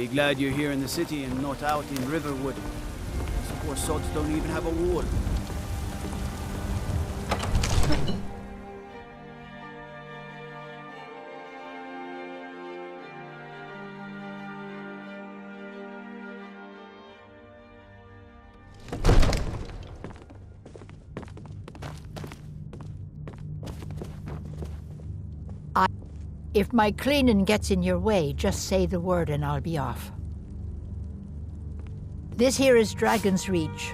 Be glad you're here in the city and not out in Riverwood. These poor sods don't even have a wall. If my cleaning gets in your way, just say the word and I'll be off. This here is Dragon's Reach,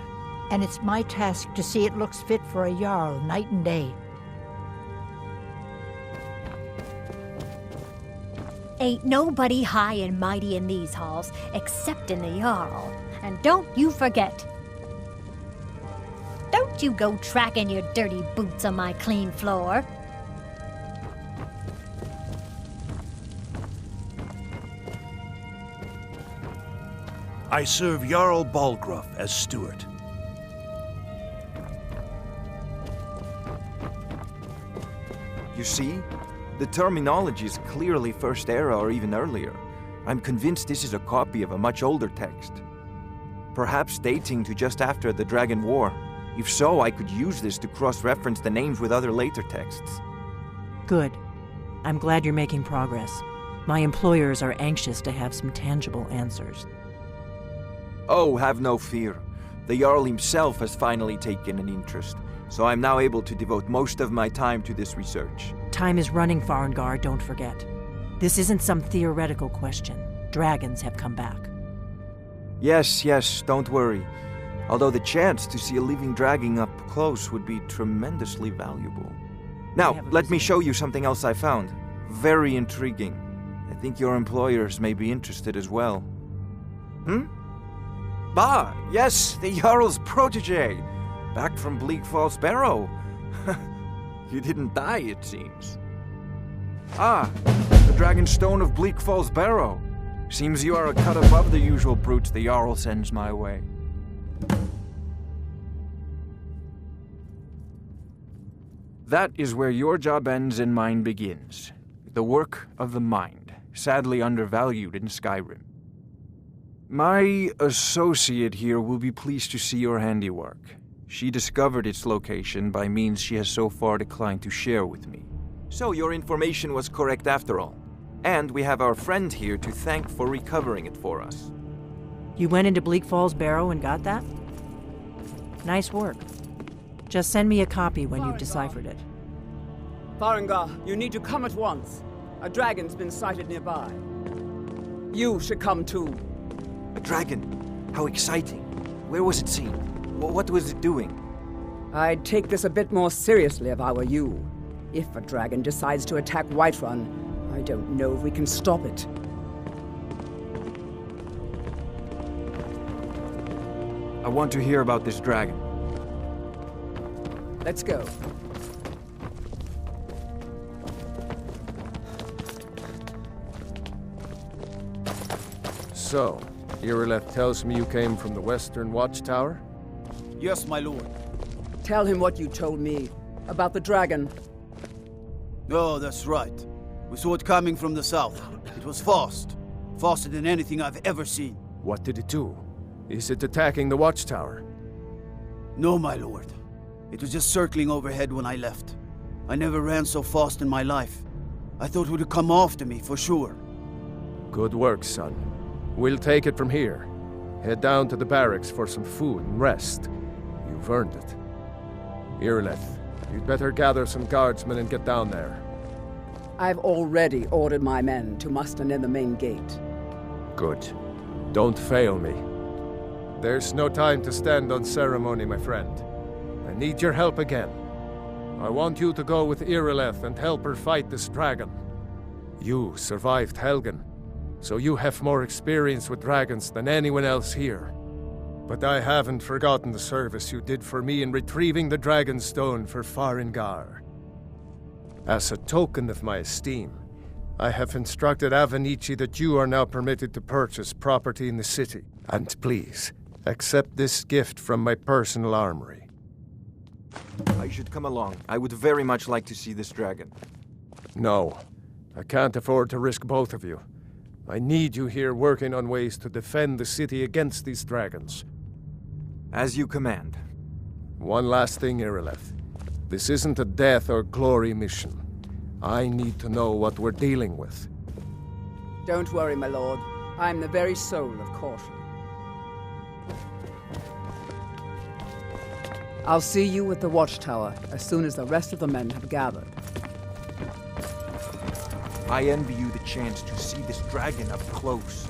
and it's my task to see it looks fit for a Jarl night and day. Ain't nobody high and mighty in these halls, except in the Jarl. And don't you forget. Don't you go tracking your dirty boots on my clean floor. I serve Jarl Balgruuf as steward. You see? The terminology is clearly First Era or even earlier. I'm convinced this is a copy of a much older text. Perhaps dating to just after the Dragon War. If so, I could use this to cross-reference the names with other later texts. Good. I'm glad you're making progress. My employers are anxious to have some tangible answers. Oh, have no fear. The Jarl himself has finally taken an interest, so I'm now able to devote most of my time to this research. Time is running, Farengar, don't forget. This isn't some theoretical question. Dragons have come back. Yes, don't worry. Although the chance to see a living dragon up close would be tremendously valuable. Now, let me show you something else I found. Very intriguing. I think your employers may be interested as well. Bah, yes, the Jarl's protege. Back from Bleak Falls Barrow. You didn't die, it seems. Ah, the Dragonstone of Bleak Falls Barrow. Seems you are a cut above the usual brutes the Jarl sends my way. That is where your job ends and mine begins. The work of the mind, sadly undervalued in Skyrim. My associate here will be pleased to see your handiwork. She discovered its location by means she has so far declined to share with me. So your information was correct after all. And we have our friend here to thank for recovering it for us. You went into Bleak Falls Barrow and got that? Nice work. Just send me a copy when you've deciphered it. Farengar, you need to come at once. A dragon's been sighted nearby. You should come too. A dragon? How exciting. Where was it seen? What was it doing? I'd take this a bit more seriously if I were you. If a dragon decides to attack Whiterun, I don't know if we can stop it. I want to hear about this dragon. Let's go. So, Irileth tells me you came from the Western Watchtower? Yes, my lord. Tell him what you told me about the dragon. Oh, that's right. We saw it coming from the south. It was fast. Faster than anything I've ever seen. What did it do? Is it attacking the Watchtower? No, my lord. It was just circling overhead when I left. I never ran so fast in my life. I thought it would come after me, for sure. Good work, son. We'll take it from here. Head down to the barracks for some food and rest. You've earned it. Irileth, you'd better gather some guardsmen and get down there. I've already ordered my men to muster near the main gate. Good. Don't fail me. There's no time to stand on ceremony, my friend. I need your help again. I want you to go with Irileth and help her fight this dragon. You survived Helgen, so you have more experience with dragons than anyone else here. But I haven't forgotten the service you did for me in retrieving the Dragonstone for Farengar. As a token of my esteem, I have instructed Avenici that you are now permitted to purchase property in the city. And please, accept this gift from my personal armory. I should come along. I would very much like to see this dragon. No, I can't afford to risk both of you. I need you here working on ways to defend the city against these dragons. As you command. One last thing, Irileth. This isn't a death or glory mission. I need to know what we're dealing with. Don't worry, my lord. I'm the very soul of caution. I'll see you at the watchtower as soon as the rest of the men have gathered. I envy you the chance to see this dragon up close.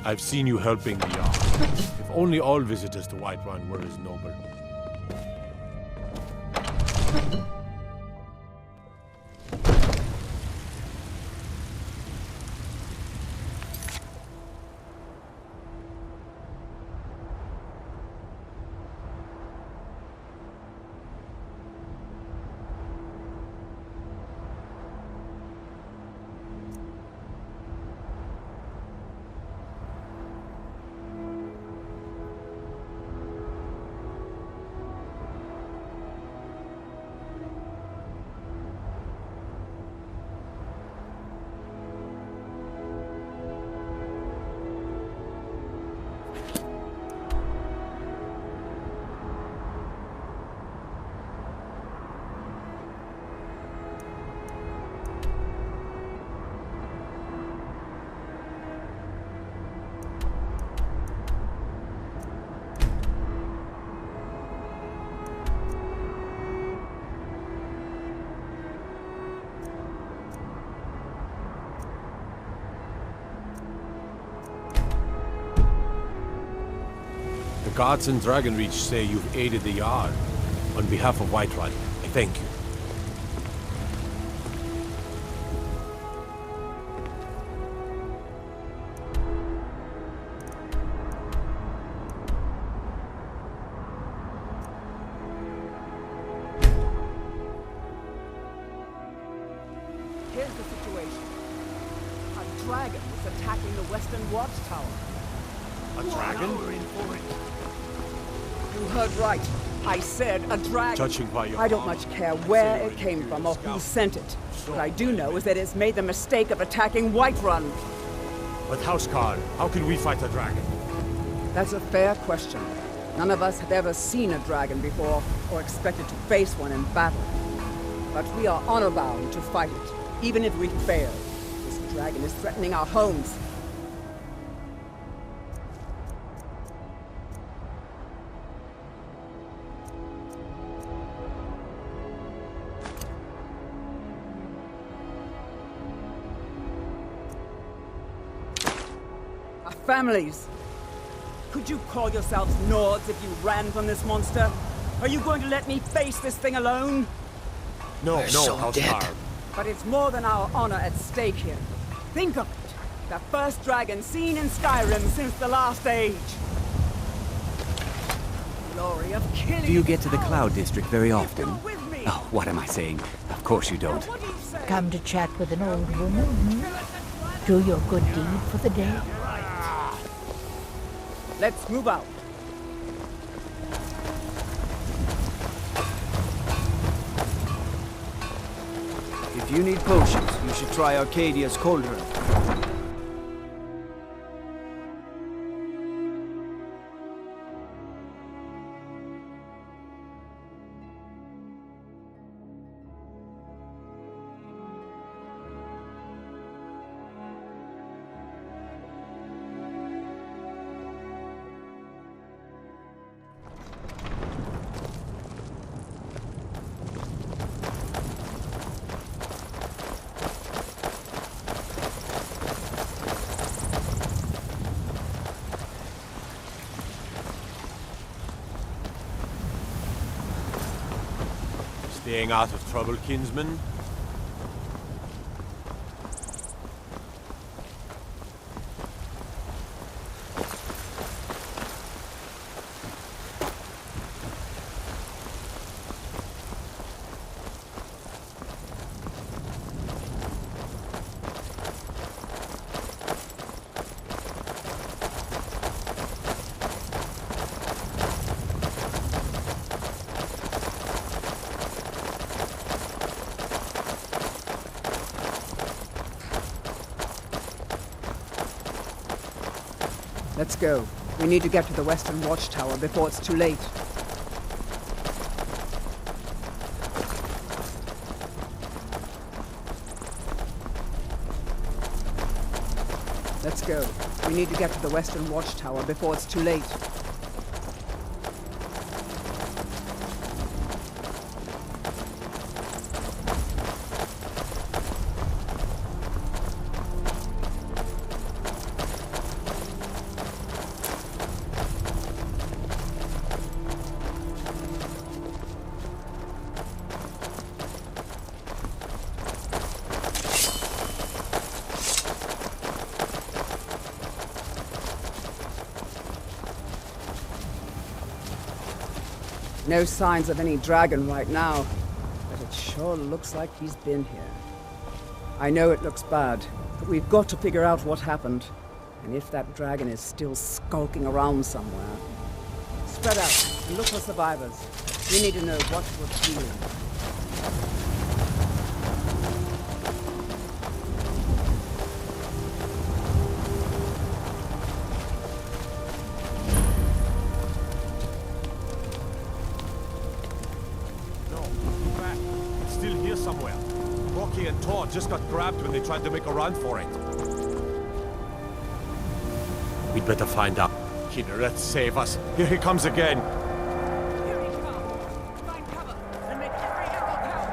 I've seen you helping the Jarl. If only all visitors to Whiterun were as noble. The gods in Dragonreach say you've aided the Jarl. On behalf of Whiterun, I thank you. Here's the situation. A dragon was attacking the Western Watchtower. A dragon? You heard right. I said a dragon. Judging by your I don't armor, much care where say it you're came from or who scout. sent it. What I do know is that it's made the mistake of attacking Whiterun. But Housecarl, how can we fight a dragon? That's a fair question. None of us had ever seen a dragon before, or expected to face one in battle. But we are honor-bound to fight it, even if we fail. This dragon is threatening our homes. Our families. Could you call yourselves Nords if you ran from this monster? Are you going to let me face this thing alone? No, Housecarl. But it's more than our honor at stake here. Think of it. The first dragon seen in Skyrim since the last age. Glory of killing. Do you get to the Cloud District very often? Go with me. Oh, what am I saying? Of course you don't. What do you say? Come to chat with an old woman? Do your good deed for the day? Let's move out. If you need potions, you should try Arcadia's cauldron. Staying out of trouble, kinsman? Let's go. We need to get to the Western Watchtower before it's too late. Let's go. We need to get to the Western Watchtower before it's too late. No signs of any dragon right now, but it sure looks like he's been here. I know it looks bad, but we've got to figure out what happened, and if that dragon is still skulking around somewhere. Spread out and look for survivors. We need to know what we're feeling. Somewhere. Rocky and Todd just got grabbed when they tried to make a run for it. We'd better find out. Kinneret, save us. Here he comes again. Here he comes. Find cover and make every arrow count.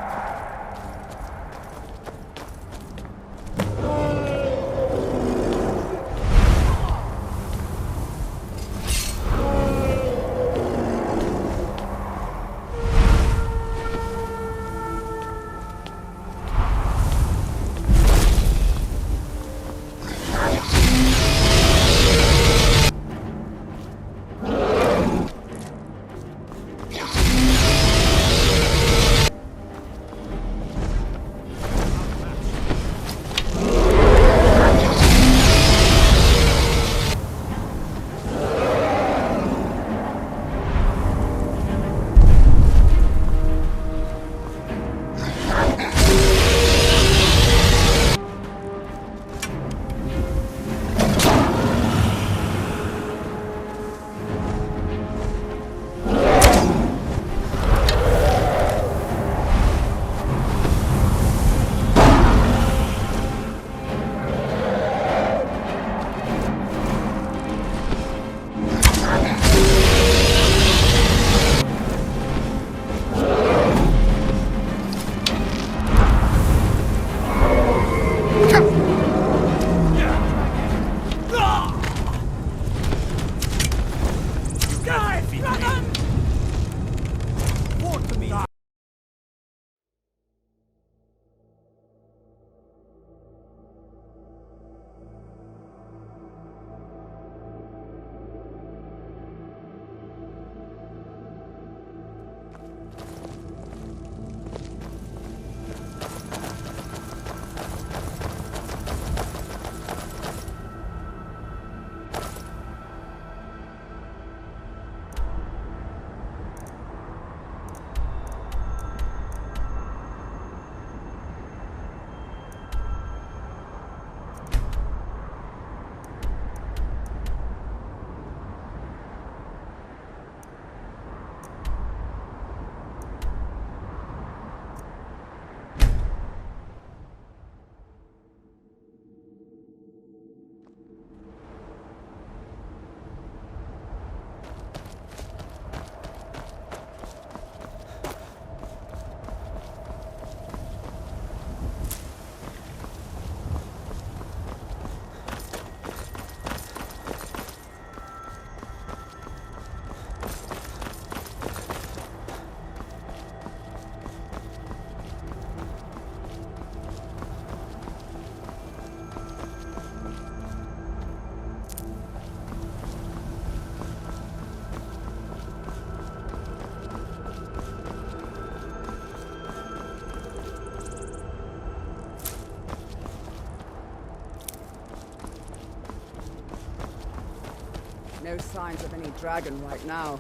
No signs of any dragon right now,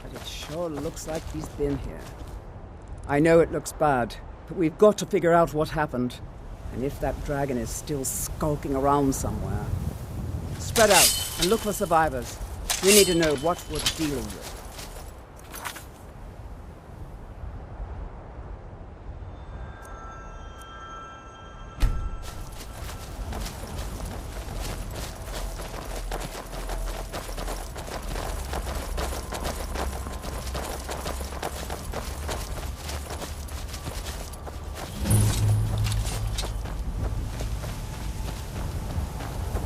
but it sure looks like he's been here. I know it looks bad, but we've got to figure out what happened, and if that dragon is still skulking around somewhere. Spread out and look for survivors. We need to know what we're dealing with.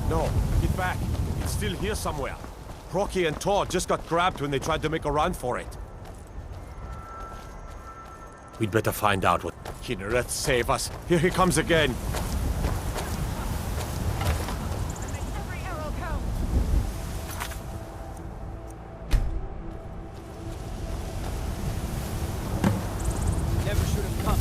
No, get back. It's still here somewhere. Rocky and Todd just got grabbed when they tried to make a run for it. We'd better find out what... Kynareth, save us. Here he comes again. Never should have come.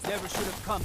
Never should have come.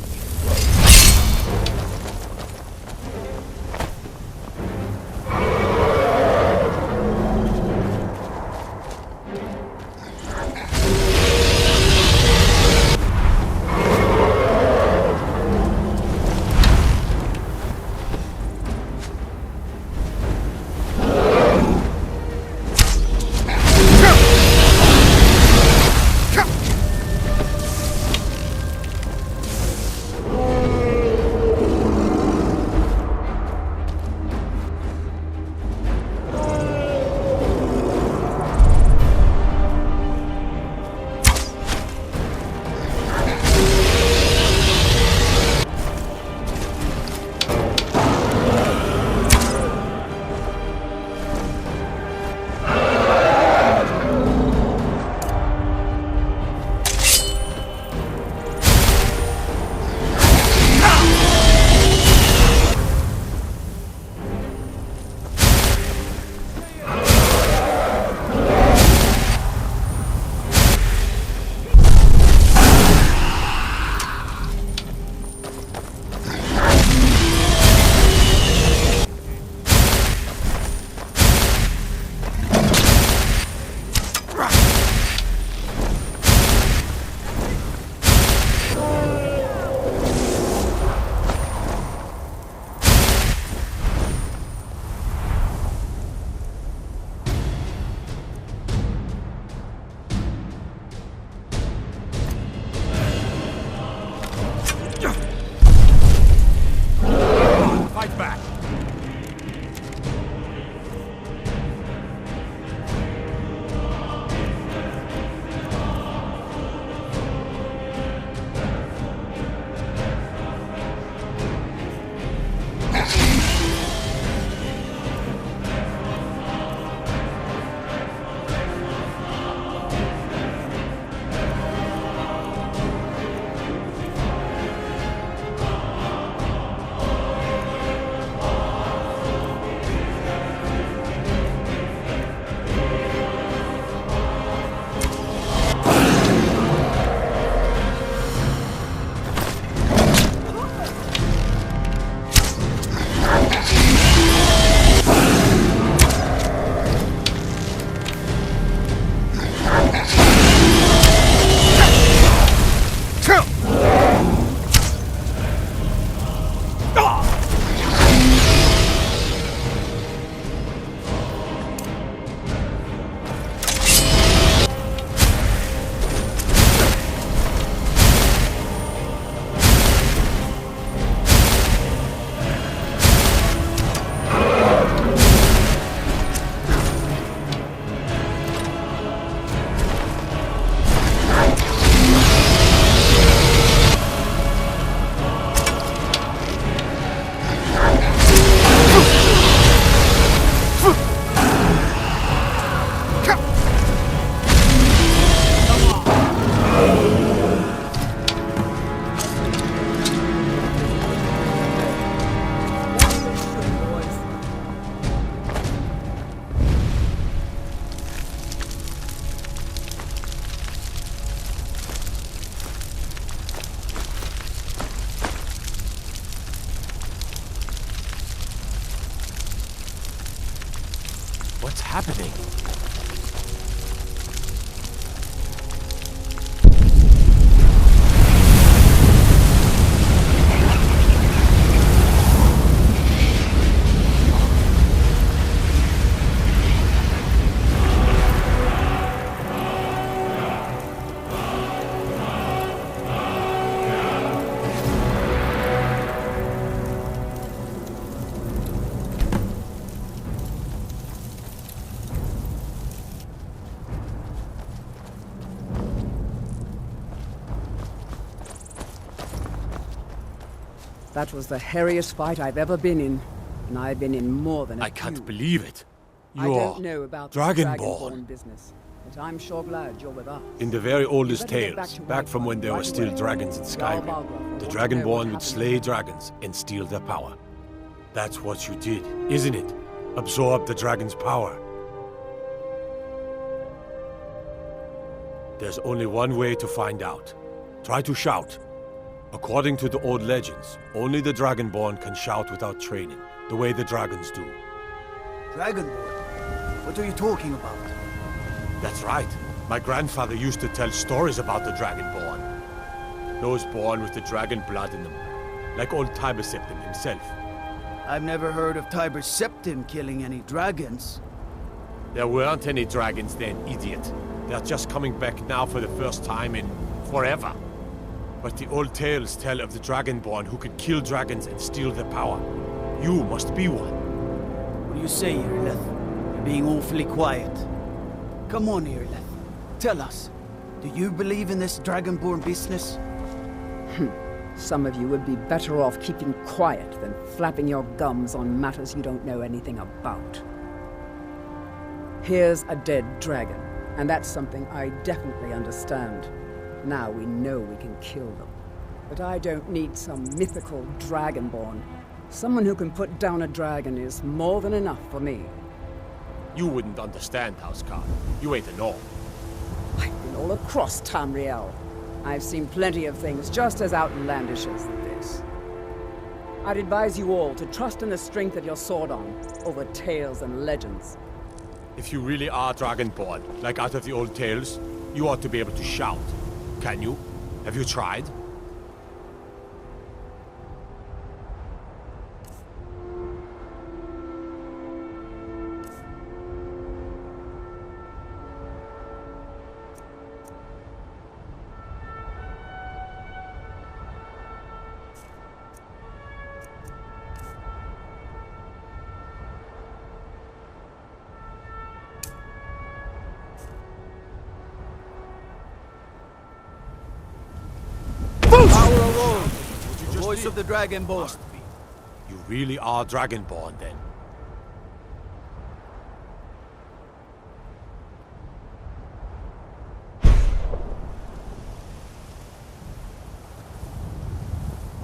What's happening? That was the hairiest fight I've ever been in, and I've been in more than a I can't few. believe it. I don't know about the Dragonborn. Dragonborn business, but I'm sure glad you're with us. In the very oldest better get back tales, to back from when there were right still away. dragons in Jarl Skyrim, Balgruuf the wants to know what Dragonborn would happened. slay dragons and steal their power. That's what you did, isn't it? Absorb the dragon's power. There's only one way to find out. Try to shout. According to the old legends, only the Dragonborn can shout without training, the way the dragons do. Dragonborn? What are you talking about? That's right. My grandfather used to tell stories about the Dragonborn. Those born with the dragon blood in them, like old Tiber Septim himself. I've never heard of Tiber Septim killing any dragons. There weren't any dragons then, idiot. They're just coming back now for the first time in forever. But the old tales tell of the Dragonborn who could kill dragons and steal their power. You must be one. What do you say, Irileth? You're being awfully quiet. Come on, Irileth. Tell us. Do you believe in this Dragonborn business? Some of you would be better off keeping quiet than flapping your gums on matters you don't know anything about. Here's a dead dragon, and that's something I definitely understand. Now we know we can kill them. But I don't need some mythical Dragonborn. Someone who can put down a dragon is more than enough for me. You wouldn't understand, Housecarl. You ain't a gnome. I've been all across Tamriel. I've seen plenty of things just as outlandish as this. I'd advise you all to trust in the strength of your sword arm over tales and legends. If you really are Dragonborn, like out of the old tales, you ought to be able to shout. Can you? Have you tried? Power alone! The voice of the Dragonborn. You really are Dragonborn, then.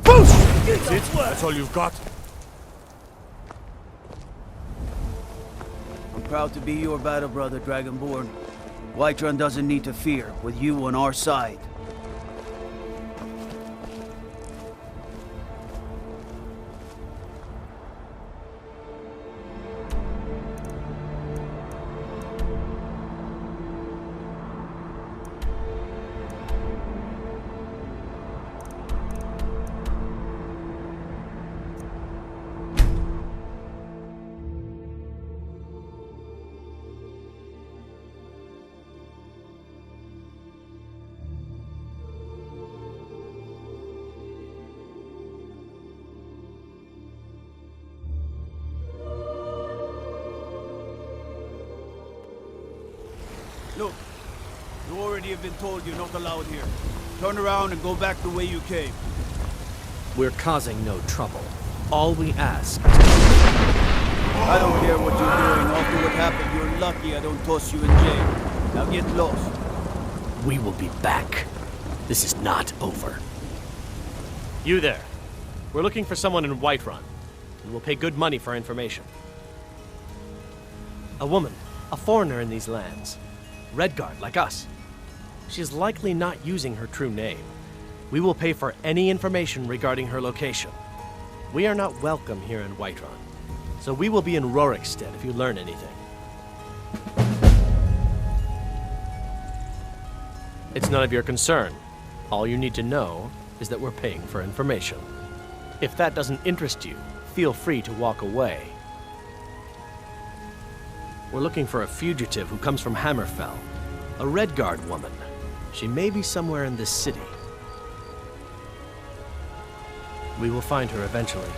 That's it? That's all you've got? I'm proud to be your battle brother, Dragonborn. Whiterun doesn't need to fear, with you on our side. Look, you already have been told you're not allowed here. Turn around and go back the way you came. We're causing no trouble. All we ask... I don't care what you're doing. After what happened, you're lucky I don't toss you in jail. Now get lost. We will be back. This is not over. You there. We're looking for someone in Whiterun. And we'll pay good money for information. A woman. A foreigner in these lands. Redguard, like us. She's likely not using her true name. We will pay for any information regarding her location. We are not welcome here in Whiterun, so we will be in Rorikstead if you learn anything. It's none of your concern. All you need to know is that we're paying for information. If that doesn't interest you, feel free to walk away. We're looking for a fugitive who comes from Hammerfell. A Redguard woman. She may be somewhere in this city. We will find her eventually.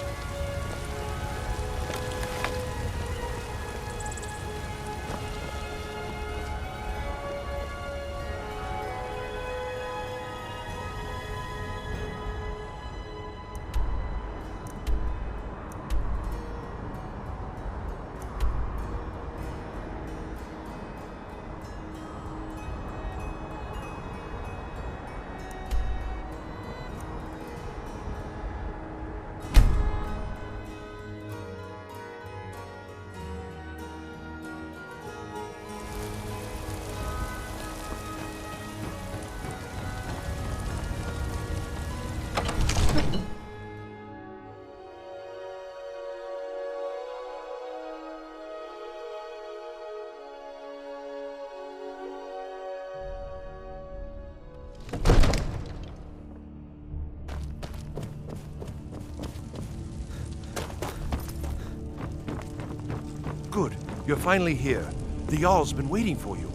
Good. You're finally here. The Jarl's been waiting for you.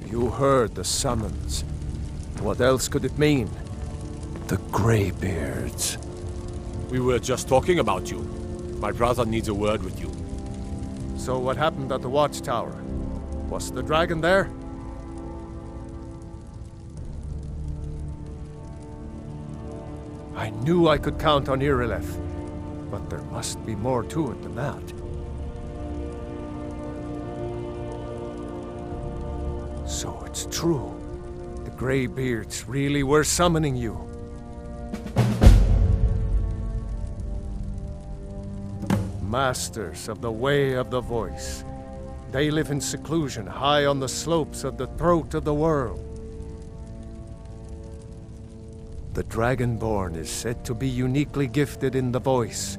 You heard the summons. What else could it mean? The Greybeards. We were just talking about you. My brother needs a word with you. So what happened at the Watchtower? Was the dragon there? I knew I could count on Irileth, but there must be more to it than that. So it's true. The Greybeards really were summoning you. Masters of the Way of the Voice. They live in seclusion high on the slopes of the throat of the world. The Dragonborn is said to be uniquely gifted in the voice,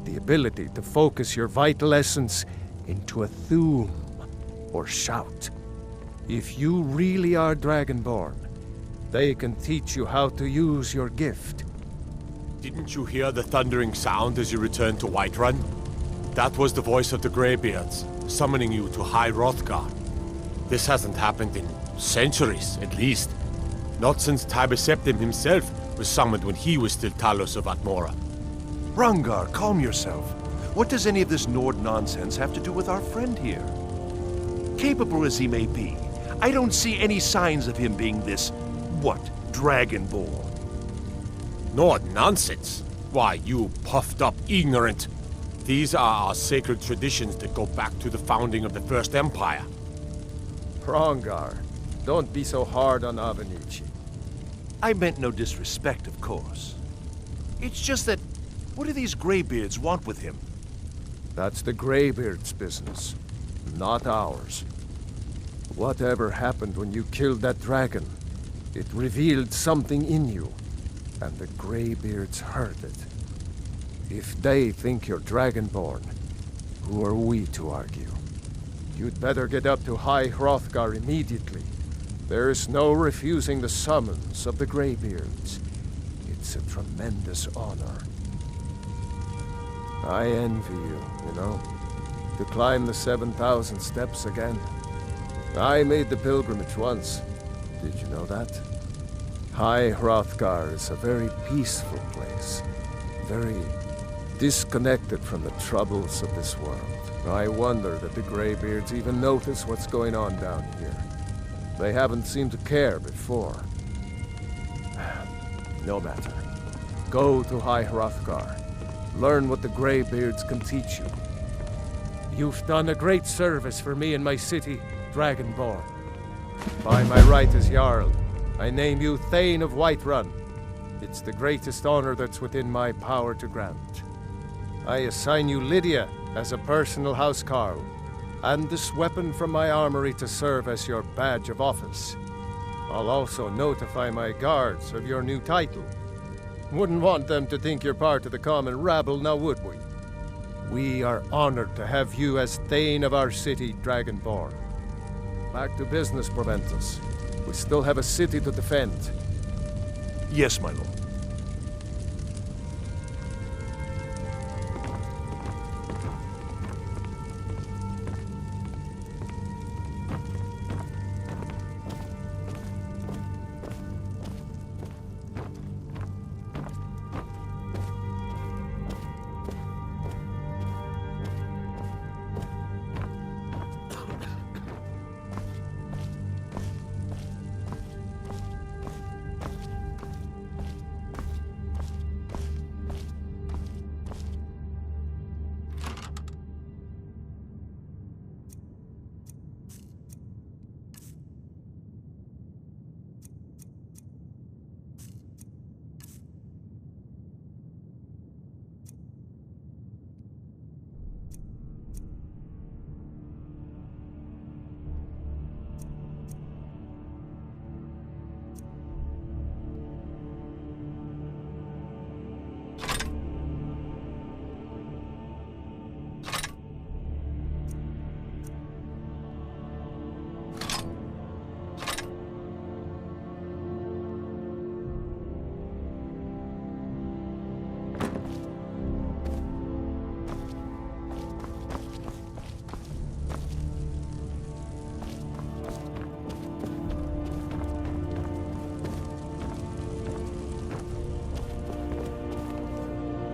the ability to focus your vital essence into a thum, or shout. If you really are Dragonborn, they can teach you how to use your gift. Didn't you hear the thundering sound as you returned to Whiterun? That was the voice of the Greybeards, summoning you to High Hrothgar. This hasn't happened in centuries, at least. Not since Tiber Septim himself was summoned when he was still Talos of Atmora. Hrongar, calm yourself. What does any of this Nord nonsense have to do with our friend here? Capable as he may be, I don't see any signs of him being this, Dragonborn. Nord nonsense? Why, you puffed up ignorant. These are our sacred traditions that go back to the founding of the First Empire. Hrongar, don't be so hard on Avenicci. I meant no disrespect, of course. It's just that, what do these Greybeards want with him? That's the Greybeards' business, not ours. Whatever happened when you killed that dragon, it revealed something in you, and the Greybeards heard it. If they think you're Dragonborn, who are we to argue? You'd better get up to High Hrothgar immediately. There's no refusing the summons of the Greybeards. It's a tremendous honor. I envy you know, to climb the 7,000 steps again. I made the pilgrimage once. Did you know that? High Hrothgar is a very peaceful place. Very disconnected from the troubles of this world. I wonder that the Greybeards even notice what's going on down here. They haven't seemed to care before. No matter. Go to High Hrothgar. Learn what the Greybeards can teach you. You've done a great service for me and my city, Dragonborn. By my right as Jarl, I name you Thane of Whiterun. It's the greatest honor that's within my power to grant. I assign you Lydia as a personal housecarl, and this weapon from my armory to serve as your badge of office. I'll also notify my guards of your new title. Wouldn't want them to think you're part of the common rabble, now would we? We are honored to have you as Thane of our city, Dragonborn. Back to business, Proventus. We still have a city to defend. Yes, my lord.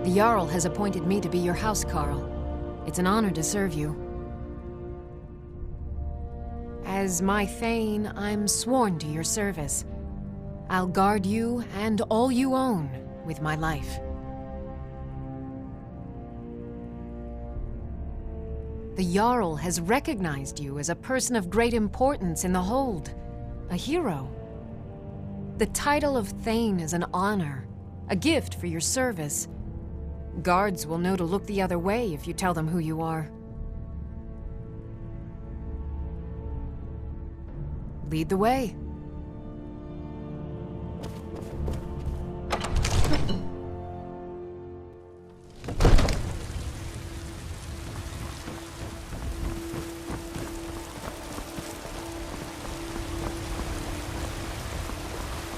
The Jarl has appointed me to be your housecarl. It's an honor to serve you. As my Thane, I'm sworn to your service. I'll guard you and all you own with my life. The Jarl has recognized you as a person of great importance in the Hold, a hero. The title of Thane is an honor, a gift for your service. Guards will know to look the other way if you tell them who you are. Lead the way.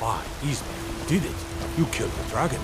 Ah, Ismail, you did it. You killed the dragon.